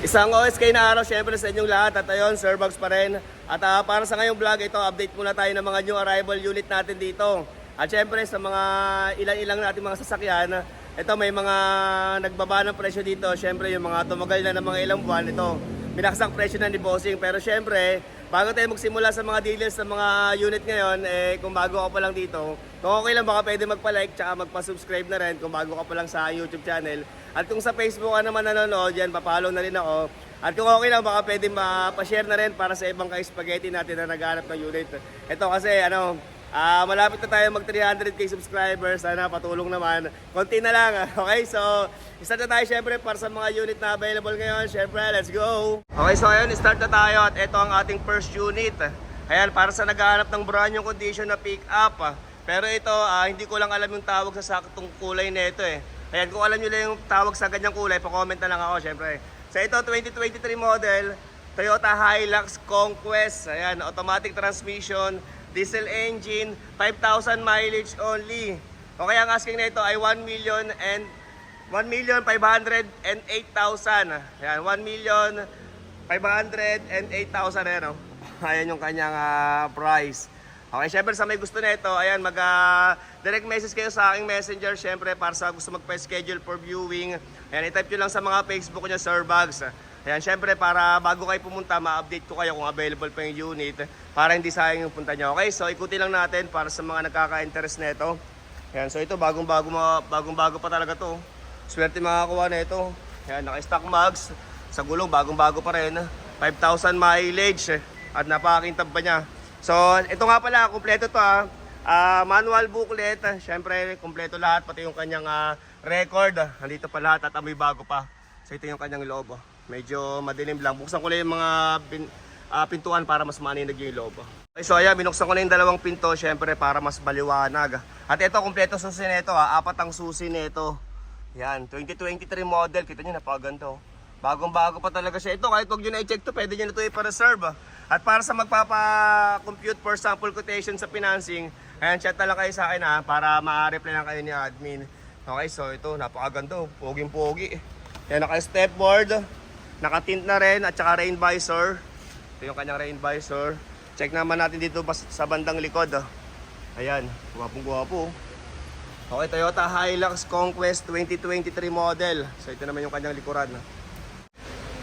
Isang OSK na araw syempre sa inyong lahat at ayun, Sir Bugs pa rin. At para sa ngayong vlog, ito update muna tayo ng mga new arrival unit natin dito. At syempre sa mga ilang natin mga sasakyan, ito may mga nagbaba ng presyo dito. Syempre yung mga tumagal na ng mga ilang buwan, ito binaksak presyo na ni Bossing. Pero syempre, bago tayo magsimula sa mga dealers sa mga unit ngayon, kung bago ka pa lang dito, kung okay lang baka pwede magpa-like tsaka magpa-subscribe na rin kung bago ka pa lang sa YouTube channel. At kung sa Facebook ka naman nanonood, yan, papalo na rin ako. At kung okay lang, baka pwede pa-share na rin para sa ibang ka-spaghetti natin na naghanap ng unit. Ito kasi, malapit na tayo mag 300k subscribers. Sana patulong naman. Konti na lang. Okay, so, start na tayo syempre para sa mga unit na available ngayon. Syempre, let's go! Okay, so ngayon, start na tayo at ito ang ating first unit. Ayan, para sa naghahanap ng brand new condition na pick-up. Pero ito, hindi ko lang alam yung tawag sa saktong kulay na ito eh. Ayan, kung alam nyo lang yung tawag sa ganyang kulay, pa-comment na lang ako syempre. So ito, 2023 model, Toyota Hilux Conquest. Ayan, automatic transmission, diesel engine, 5,000 mileage only. O kaya ang asking na ito ay 1,508,000. Ayan, 1,508,000. Ayan, oh. Ayan yung kanyang price. Okay, syempre sa may gusto na ito, ayan, direct message kayo sa aking messenger, syempre para sa gusto magpa-schedule for viewing. Ayan, i-type nyo lang sa mga Facebook nyo, Sir Bugs. Ayan, syempre para bago kayo pumunta, ma-update ko kayo kung available pa yung unit para hindi sayang yung punta nyo. Okay, so ikutin lang natin para sa mga nagkaka-interest na ito. Ayan, so ito, bagong-bago pa talaga to. Swerte makakuha na ito. Ayan, naka-stock mags. Sa gulong, bagong-bago pa rin. 5,000 mileage at napakakintab pa niya. So, ito nga pala, kumpleto to manual booklet, syempre kumpleto lahat, pati yung kanyang record. Nandito pa lahat at amoy bago pa. So, ito yung kanyang loob. Medyo madilim lang. Buksan ko lang yung mga pintuan para mas maninag yung loob. Okay, so ayan, binuksan ko na yung dalawang pinto, syempre para mas baliwanag. At ito, kumpleto susi nito, apat ang susi nito. Yan, 2023 model, kita nyo napakaganda. Bagong-bago pa talaga siya. Ito, kahit huwag nyo na i-check to, pwede nyo na ito i-reserve. At para sa magpapa-compute for sample quotation sa financing, ayan, chat na lang kayo sa akin para ma-reply lang kayo ni admin. Okay, so ito, napakaganda. Poging-pogi. Yan, naka-stepboard, naka-tint na rin, at saka rain visor. Ito yung kanyang rain visor. Check naman natin dito sa bandang likod. Ayan, guwapong-guwapo. Okay, Toyota Hilux Conquest 2023 model. So ito naman yung kanyang likuran.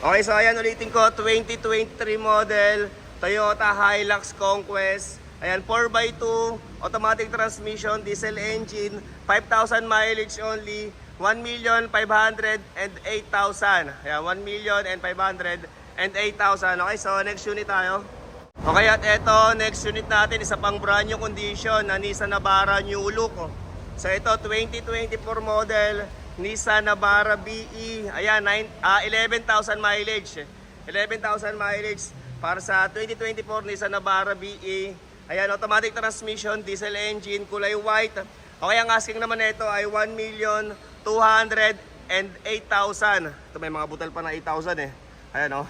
Okay, so ayan, ulitin ko, 2023 model, Toyota Hilux Conquest. Ayan, 4x2, automatic transmission, diesel engine, 5,000 mileage only, 1,508,000. Ayan, 1,508,000. Okay, so next unit tayo. Okay, at eto, next unit natin, isa pang brand new condition na Nissan Navara New Look. So ito, 2024 model, Nissan Navara BE. Ayan, 11,000 mileage. 11,000 mileage para sa 2024 Nissan Navara BE. Ayan, automatic transmission, diesel engine, kulay white. Okay, ang asking naman nito ay 1,208,000. Ito may mga butal pa na 8,000 eh. Ayan, oh.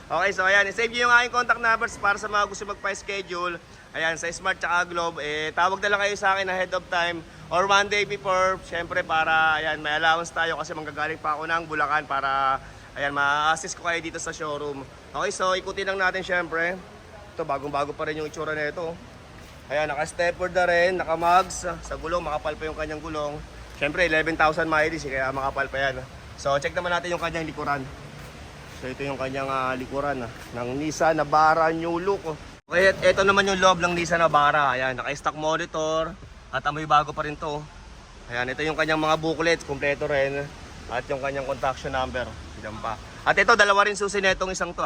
Okay, so ayan, save nyo yung aking contact numbers para sa mga gusto magpa-schedule. Ayan, sa Smart tsaka Globe, tawag na lang kayo sa akin ahead of time or one day before, syempre para ayan, may allowance tayo kasi manggagaling pa ako ng Bulacan para ayan, ma-assist ko kayo dito sa showroom. Okay, so ikutin lang natin syempre. Ito, bagong-bago pa rin yung itsura nito. Ayan, naka-stepboard na rin, naka-mugs. Sa gulong, makapal pa yung kanyang gulong. Syempre, 11,000 mileage, kaya makapal pa yan. So, check naman natin yung kanyang likuran. So, ito yung kanyang likuran ng Nissan Navara New Look. Okay, at ito naman yung loob ng Nissan Navara. Ayan, naka-stock monitor. At amoy bago pa rin to. Ayan, ito yung kanyang mga booklets, kompleto rin. At yung kanyang contaction number. Diyan pa. At ito, dalawa rin susi na itong isang to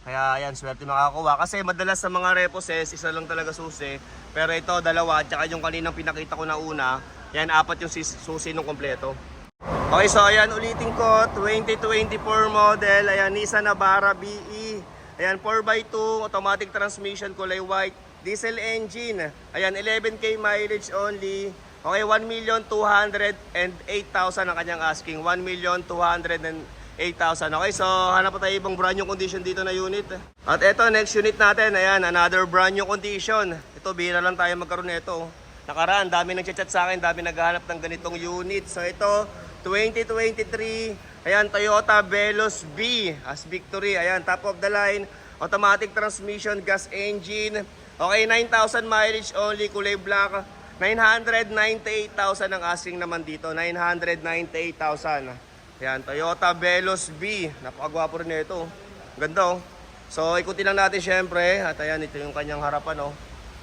Kaya ayan, swerte makakuha. Kasi madalas sa mga reposes, isa lang talaga susi. Pero ito, dalawa. At saka yung kaninang pinakita ko na una, yan, apat yung susi nung kompleto. Okay, so ayan, ulitin ko, 2024 model. Ayan, Nissan Navara BE. Ayan, 4x2, automatic transmission, kulay white. Diesel engine. Ayan, 11k mileage only. Okay, 1,208,000 ang kanyang asking. 1,208,000. Okay, so hanap pa tayo ibang brand new condition dito na unit. At eto, next unit natin. Ayan, another brand new condition. Ito, bihira lang tayo magkaroon nito. Nakaraan, dami nagchat-chat sa akin, dami naghahanap ng ganitong unit. So ito, 2023 Ayan, Toyota Veloz B as Victory. Ayan, top of the line. Automatic transmission, gas engine. Okay, 9,000 mileage only, kulay black. 998,000 ang asking naman dito. 998,000. Ayan, Toyota Veloz B. Napakagwapo rin ito. Ganda oh. So, ikutin lang natin syempre. At ayan, ito yung kanyang harapan oh.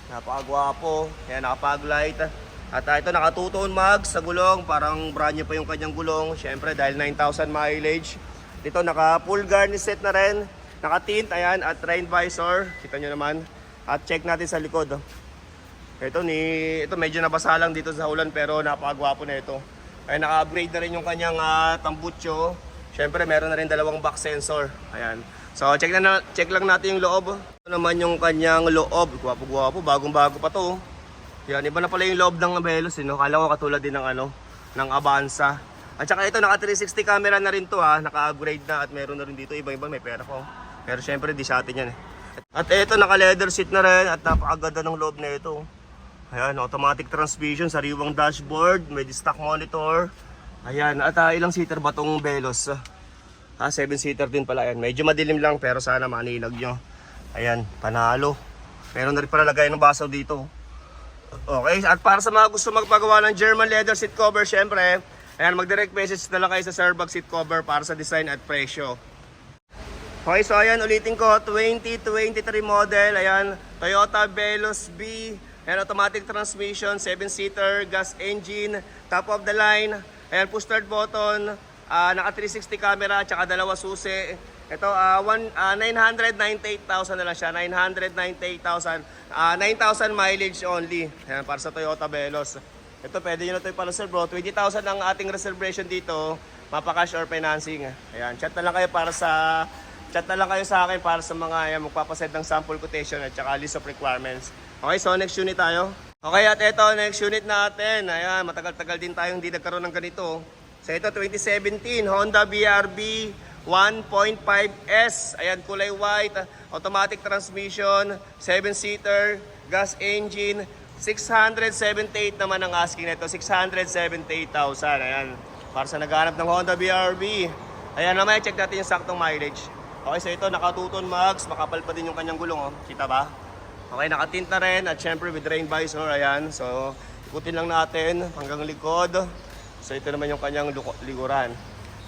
Napakagwapo. Ayan, nakapag-light. At ito, naka two-tone mags sa gulong. Parang brand new pa yung kanyang gulong. Syempre, dahil 9,000 mileage. Dito, naka full garnish set na rin. Naka tint, ayan, at rain visor. Kita nyo naman. At check natin sa likod. Ito medyo nabasa lang dito sa ulan pero napakagwapo na ito. Ay naka-upgrade na rin yung kanyang tambucho. Syempre meron na rin dalawang back sensor. Ayan. So check lang natin yung loob. Ito naman yung kanyang loob. Gwapo-gwapo, bagong-bago pa to. Yan, iba na pala yung loob ng Veloz, no? Kala ko katulad din ng ng Avanza. At saka ito naka 360 camera na rin to naka-upgrade na at meron na rin dito iba-iba may pera ko. Pero syempre di sa atin yan eh. At ito naka leather seat na rin at napakaganda ng loob na ito. Ayan, automatic transmission, sariwang dashboard, may stock monitor. Ayan, at ilang seater ba tong Veloz? 7-seater din pala yan. Medyo madilim lang pero sana manilag nyo. Ayan, panalo. Meron na rin pala lagay ng basaw dito. Okay, at para sa mga gusto magpagawa ng German leather seat cover, syempre, ayan, mag-direct message na lang kayo sa Serbag seat cover para sa design at presyo. Okay, so ayan, ulitin ko, 2023 model, ayan, Toyota Veloz B. Ayan, automatic transmission, 7-seater, gas engine, top of the line. Ayan, push start button, naka 360 camera, tsaka dalawa susi. Ito, 998,000 na lang siya, 998,000. 9,000 mileage only. Ayan, para sa Toyota Veloz. Ito, pwede nyo na ito ipalaser bro. 20,000 ang ating reservation dito, mapa-cash or financing. Ayan, chat na lang kayo sa akin para sa mga ayan, magpapasend ng sample quotation at tsaka list of requirements. Okay, so next unit tayo. Okay, at ito, next unit natin. Ayan, matagal-tagal din tayong hindi nagkaroon ng ganito. So ito, 2017, Honda BRB 1.5S. Ayan, kulay white, automatic transmission, 7-seater, gas engine. 678 naman ang asking nito, 678,000. Ayan, para sa naghahanap ng Honda BRB. Ayan, mamaya check natin yung saktong mileage. Okay, so ito, naka two-tone mags, makapal pa din yung kanyang gulong, oh. Kita ba? Okay, nakatint na rin at syempre with rain visor, ayan. So, ikutin lang natin hanggang likod. So, ito naman yung kanyang likuran.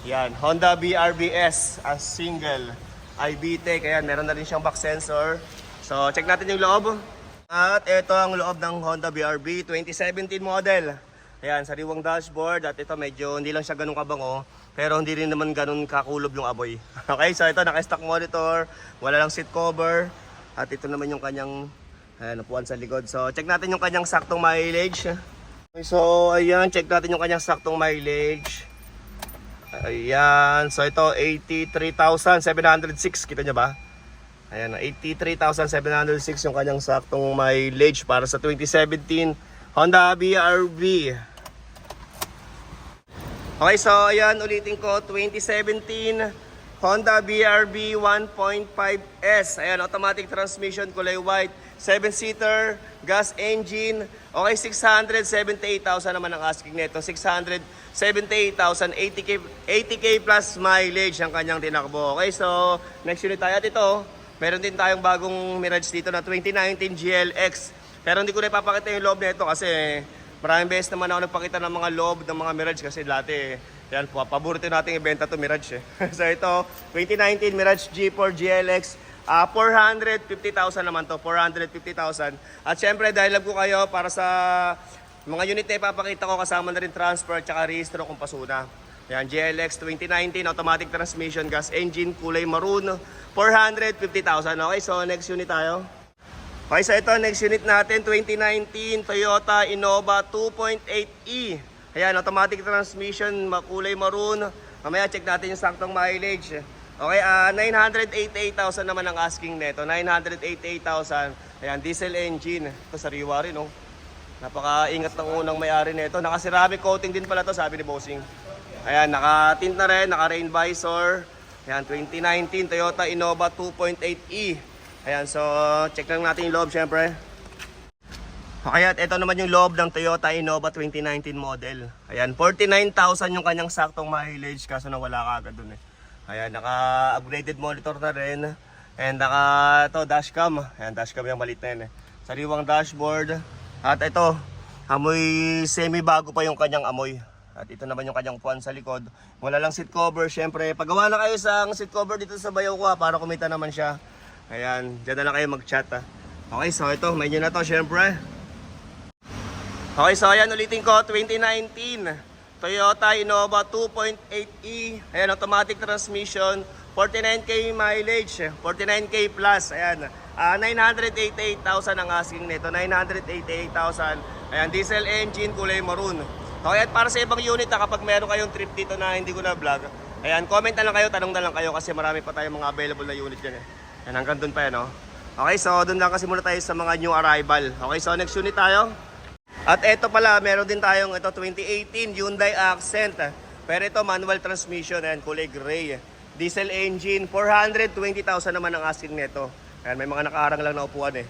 Ayan, Honda BRBS as single. IBTEC, ayan, meron na rin siyang back sensor. So, check natin yung loob. At ito ang loob ng Honda BRB 2017 model. Ayan, sariwang dashboard at ito medyo hindi lang siya ganun kabango. Pero hindi rin naman ganun kakulob yung amoy. Okay, so ito naka-stock monitor, wala lang seat cover. At ito naman yung kanyang upuan sa likod. So, check natin yung kanyang saktong mileage. Okay, so, ayan, check natin yung kanyang saktong mileage. Ayan, so ito 83,706, kita nyo ba? Ayan, 83,706 yung kanyang saktong mileage para sa 2017 Honda BRB. Okay, so ayan, ulitin ko, 2017 Honda BRB 1.5S. Ayan, automatic transmission, kulay white, 7-seater, gas engine. Okay, 678,000 naman ang asking nito. 678,000, 80K plus mileage ang kanyang tinakbo. Okay, so next unit tayo. At ito, meron din tayong bagong Mirage dito na 2019 GLX. Pero hindi ko na ipapakita yung loob nito kasi maraming beses naman ako nagpakita ng mga loob ng mga Mirage kasi dati, yan, paborito natin ibenta to Mirage eh. So ito, 2019 Mirage G4 GLX, 450,000 naman to, 450,000. At syempre, dahil love ko kayo para sa mga unit na ipapakita ko, kasama na rin transfer at saka rehistro kung pasuna. Yan, GLX 2019, automatic transmission, gas engine, kulay maroon, 450,000. Okay, so next unit tayo. Okay, so ito, next unit natin, 2019 Toyota Innova 2.8e. Ayan, automatic transmission, kulay maroon. Mamaya check natin yung saktong mileage. Okay, 988,000 naman ang asking nito. 988,000. Ayan, diesel engine. Ito sariwa rin, oh. Napaka-ingat ng unang may-ari nito. Naka-ceramic coating din pala to, sabi ni Bossing. Ayan, naka-tint na rin, naka-rain visor. Ayan, 2019 Toyota Innova 2.8e. Ayan, so check lang natin yung loob syempre. Okay, at ito naman yung loob ng Toyota Innova 2019 model. Ayan, 49,000 yung kanyang saktong mileage kaso na wala ka agad dun eh. Ayan, naka-upgraded monitor na rin. And dashcam. Ayan, dashcam yung malit na yun eh. Sariwang dashboard. At ito, amoy semi-bago pa yung kanyang amoy. At ito naman yung kanyang puwan sa likod. Wala lang seat cover. Siyempre, paggawa na kayo sa seat cover dito sa bayaw ko para kumita naman siya. Ayan, dyan na lang kayo mag-chat ha. Okay, so ito, may nyo na to siyempre. Okay, so ayan, ulitin ko, 2019 Toyota Innova 2.8e. Ayan, automatic transmission, 49k mileage, 49k plus. Ayan, 988,000 ang asking nito, 988,000. Ayan, diesel engine, kulay maroon. Okay, at para sa ibang unit, kapag meron kayong trip dito na hindi ko na vlog, ayan, comment na lang kayo, tanong na lang kayo kasi marami pa tayong mga available na unit dyan eh. Ayan, hanggang dun pa yan, no? Okay, so dun lang kasi muna tayo sa mga new arrival. Okay, so next unit tayo. At eto pala, meron din tayong ito 2018 Hyundai Accent. Pero ito manual transmission, ayan, kulay gray. Diesel engine, 420,000 naman ang asking nito. Ayan, may mga nakaharang lang na upuan eh.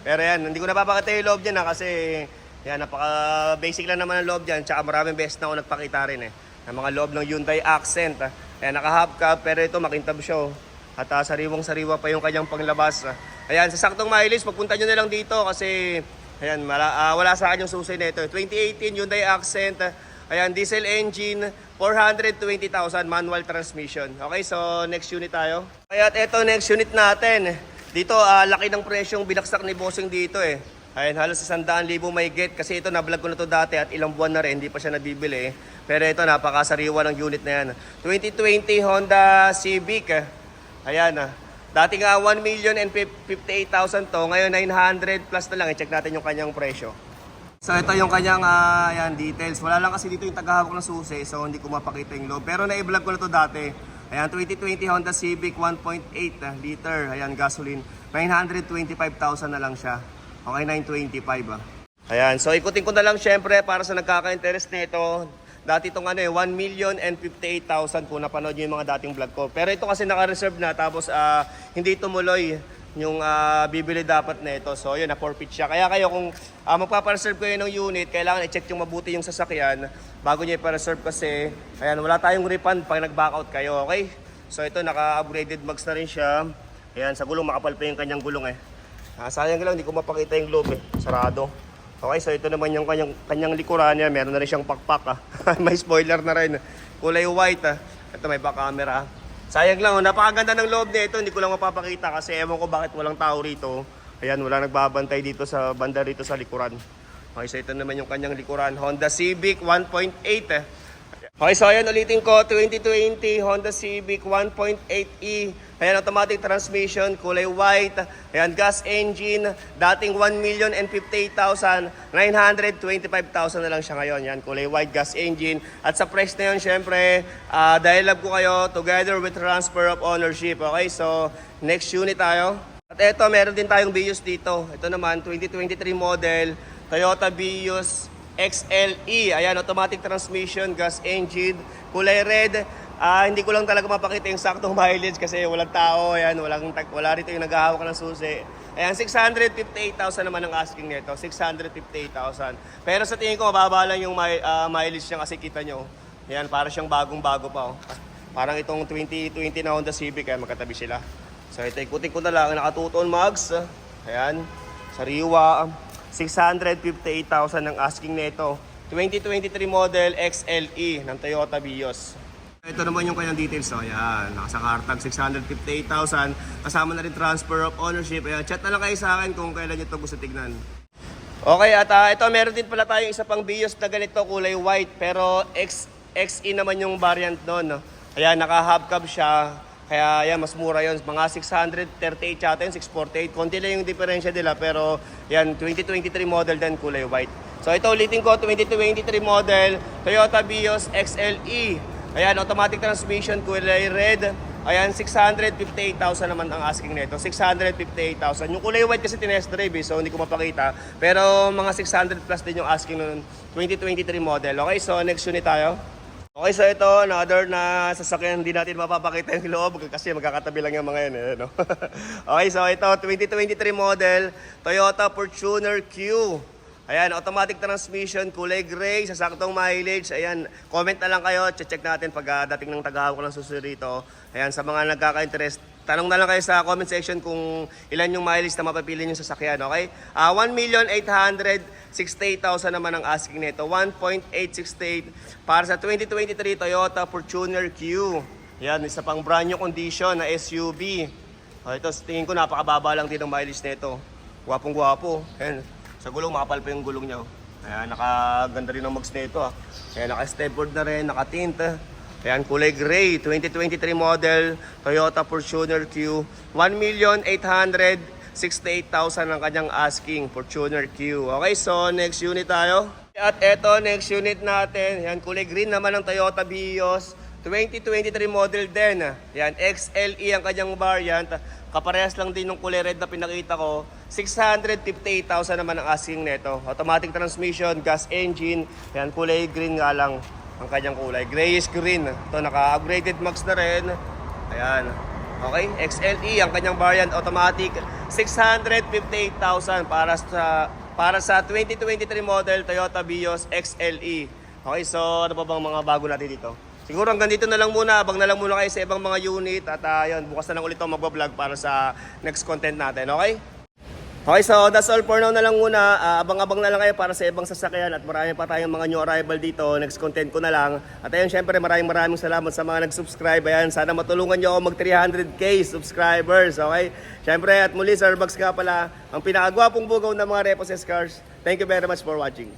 Pero yan, hindi ko napapakita yung loob dyan kasi yan, napaka basic lang naman ang loob dyan. Tsaka maraming beses na ako nagpakita rin eh. Ang mga loob ng Hyundai Accent. Ayan, naka-hubcap pero ito makintab siya. At sariwang-sariwa pa yung kanyang panglabas. Ayan, sa saktong mileage, pagpunta nyo na lang dito kasi ayan, wala sa akin yung susi na ito. 2018 Hyundai Accent. Ayan, diesel engine, 420,000 manual transmission. Okay, so next unit tayo. Kaya at ito next unit natin. Dito, laki ng presyong binaksak ni Bossing dito eh. Ayan, halos 100,000 may get. Kasi ito, na-vlog ko na to dati at ilang buwan na rin, hindi pa siya nabibili eh. Pero ito, napakasariwa ng unit na yan. 2020 Honda Civic. Ayan, dati nga 1,058,000 to, ngayon 900 plus na lang. I-check natin yung kanyang presyo. So ito yung kanyang ayan, details. Wala lang kasi dito yung tagahawak ng susi, so hindi ko mapakita yung loob. Pero na-vlog ko na to dati. Ayan, 2020 Honda Civic 1.8 liter. Ayan, gasoline. 925,000 na lang siya. Okay, 925 ah. Ayan, so ikutin ko na lang syempre para sa nagkaka-interest nito. Dati itong 1,058,000 kung napanood nyo yung mga dating vlog ko. Pero ito kasi naka-reserve na tapos hindi tumuloy yung bibili dapat na ito. So yun, na-forfeit siya. Kaya kayo kung magpapareserve kayo ng unit, kailangan i-check yung mabuti yung sasakyan bago nyo ipareserve kasi ayan, wala tayong refund pag nag-backout kayo. Okay? So ito, naka-upgraded mags na rin siya. Ayan, sa gulong, makapal pa yung kanyang gulong eh. Sayang lang, hindi ko mapakita yung loob eh. Sarado. Okay, so ito naman yung kanyang likuran niya. Meron na rin siyang pakpak. May spoiler na rin. Kulay white. Ito may back camera. Sayang lang, napakaganda ng loob nito. Hindi ko lang mapapakita kasi ewan ko bakit walang tao rito. Ayan, wala nagbabantay dito sa banda rito sa likuran. Okay, so ito naman yung kanyang likuran. Honda Civic 1.8. Okay, so ayan, ulitin ko, 2020 Honda Civic 1.8e. Ayan, automatic transmission, kulay white. Ayan, gas engine, dating 1,058,000, 925,000 na lang siya ngayon. Yan, kulay white gas engine. At sa price na yun, syempre, dahil love ko kayo, together with transfer of ownership. Okay, so next unit tayo. At eto, meron din tayong Vios dito. Ito naman, 2023 model, Toyota Vios XLE. Ayan, automatic transmission, gas engine, kulay red. Hindi ko lang talaga mapakita yung saktong mileage kasi walang tao. Ayan, wala rito yung naghahawak ng susi. Ayan, 658,000 naman ang asking nito. 658,000. Pero sa tingin ko, mababa lang yung mileage niya kasi kita nyo. Ayan, para siyang bagong-bago pa. Oh. Parang itong 2020 na Honda Civic, ayan, magkatabi sila. So ito, ikutin ko na lang. Nakatuton mags. Ayan, sariwa. 658,000 ang asking nito. 2023 model XLE ng Toyota Vios. Ito naman yung kanyang details. So, ayan, nakasakartag 658,000. Kasama na rin transfer of ownership. Ayan, chat na lang kayo sa akin kung kailan nyo ito gusto tignan. Okay, at ito, meron din pala tayong isa pang Vios na ganito, kulay white. Pero XE naman yung variant doon. No? Ayan, naka-hubcap siya. Kaya yan, mas mura yun. Mga 638 yata yun, 648. Konti lang yung diferensya nila. Pero yan, 2023 model din, kulay white. So ito ulitin ko, 2023 model, Toyota Vios XLE. Ayan, automatic transmission, kulay red. Ayan, 658,000 naman ang asking nito. 658,000. Yung kulay white kasi tinest drive so hindi ko mapakita. Pero mga 600 plus din yung asking nun, 2023 model. Okay, so next unit tayo. Okay, so ito, another na sasakyan, hindi natin mapapakita yung loob kasi magkakatabi lang yung mga yan. Eh, no? Okay, so ito, 2023 model, Toyota Fortuner Q. Ayan, automatic transmission, kulay gray, sa saktong mileage. Ayan, comment na lang kayo, check natin pag dating ng tagahawak ng susunod rito. Ayan, sa mga nagkaka-interest, tanong na lang kayo sa comment section kung ilan yung mileage na mapapili nyo sa sasakyan, okay? 1,868,000 naman ang asking nito. 1.868 para sa 2023 Toyota Fortuner Q. Ayan, isa pang brand new condition na SUV. Ito, tingin ko napakababa lang din ang mileage nito. Gwapong-gwapo. Ayan. Sa gulong, makapal pa yung gulong niya. Ayan, nakaganda rin ang mags nito. Ayan, naka-stepboard na rin, naka-tint. Ayan, kulay gray, 2023 model, Toyota Fortuner Q. 1,868,000 ang kanyang asking, Fortuner Q. Okay, so next unit tayo. At eto, next unit natin. Ayan, kulay green naman ng Toyota Vios. 2023 model din. Ayan, XLE ang kanyang variant. Kaparehas lang din ng kulay red na pinakita ko. 658,000 naman ang asking nito. Automatic transmission, gas engine. Yan, kulay green nga lang ang kanyang kulay. Grayish green. Ito, naka-upgraded max na rin. Ayan. Okay, XLE ang kanyang variant automatic. 658,000 para sa 2023 model Toyota Vios XLE. Okay, so ano pa bang mga bago natin dito? Siguro hanggang dito na lang muna, abang na lang muna kayo sa ibang mga unit at yun, bukas na lang ulit ako magbablog para sa next content natin, okay? Okay, so that's all for now na lang muna. Abang-abang na lang kayo para sa ibang sasakyan at marami pa tayong mga new arrival dito. Next content ko na lang. At ayun, syempre maraming salamat sa mga nag-subscribe. Ayan, sana matulungan nyo ako mag 300k subscribers, okay? Syempre, at muli, Sir Bugs nga pala, ang pinakagwapong bugaw ng mga Repossessed Cars. Thank you very much for watching.